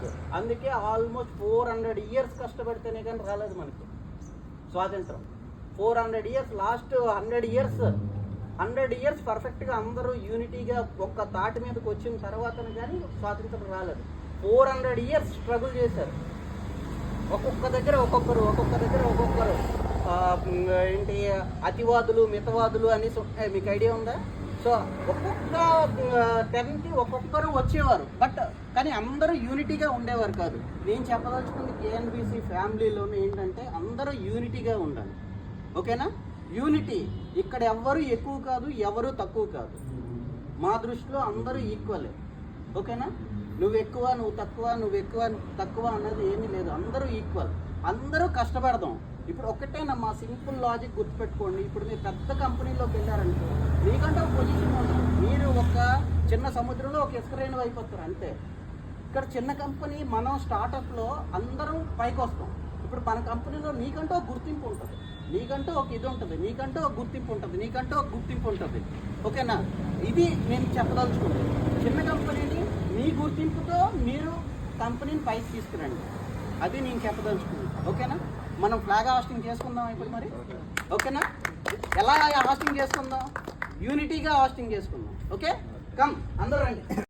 కాదు. అందుకే almost 400 years కష్టపడితేనే కానీ రాలేదు మనకి స్వాతంత్రం. 400 years, లాస్ట్ 100 years పర్ఫెక్ట్గా అందరూ యూనిటీగా ఒక్క తాటి మీదకి వచ్చిన తర్వాతనే కానీ స్వాతంత్రం రాలేదు. 400 years స్ట్రగుల్ చేశారు. ఒక్కొక్క దగ్గర ఒక్కొక్కరు ఏంటి అతివాదులు మితవాదులు అనేసి ఉంటాయి, మీకు ఐడియా ఉందా? సో ఒక్కొక్క టెన్కి ఒక్కొక్కరు వచ్చేవారు, కానీ అందరూ యూనిటీగా ఉండేవారు కాదు. నేను చెప్పదలుచుకుంది కేఎన్బిసి ఫ్యామిలీలోనే ఏంటంటే అందరూ యూనిటీగా ఉండాలి. ఓకేనా? యూనిటీ. ఇక్కడ ఎవరు ఎక్కువ కాదు, ఎవరు తక్కువ కాదు. మా దృష్టిలో అందరూ ఈక్వలే. ఓకేనా? నువ్వు ఎక్కువ, నువ్వు తక్కువ, నువ్వు ఎక్కువ తక్కువ అన్నది ఏమీ లేదు. అందరూ ఈక్వల్, అందరూ కష్టపడదాం. ఇప్పుడు ఒకటేనమ్మా సింపుల్ లాజిక్ గుర్తుపెట్టుకోండి. ఇప్పుడు మీరు పెద్ద కంపెనీలోకి వెళ్ళారంటే మీకంటే ఒక పొజిషన్ ఉంటుంది. మీరు ఒక చిన్న సముద్రంలో ఒక ఇసుక రేణువు అయిపోతారు అంతే. ఇక్కడ చిన్న కంపెనీ, మనం స్టార్టప్లో అందరం పైకి వస్తాం. ఇప్పుడు మన కంపెనీలో నీకంటూ ఒక గుర్తింపు ఉంటుంది, నీకంటూ ఒక ఇది ఉంటుంది, నీకంటూ ఒక గుర్తింపు ఉంటుంది. ఓకేనా? ఇది నేను చెప్పదలుచుకుంది. చిన్న కంపెనీని మీ గుర్తింపుతో మీరు కంపెనీని పైకి తీసుకురండి, అది నేను చెప్పదలుచుకుంది. ఓకేనా? మనం ఫ్లాగ్ హాస్టింగ్ చేసుకుందాం ఇప్పుడు మరి. ఓకేనా? ఎలా హాస్టింగ్ చేసుకుందాం? యూనిటీగా హాస్టింగ్ చేసుకుందాం. ఓకే, కమ్ అందరూ రండి.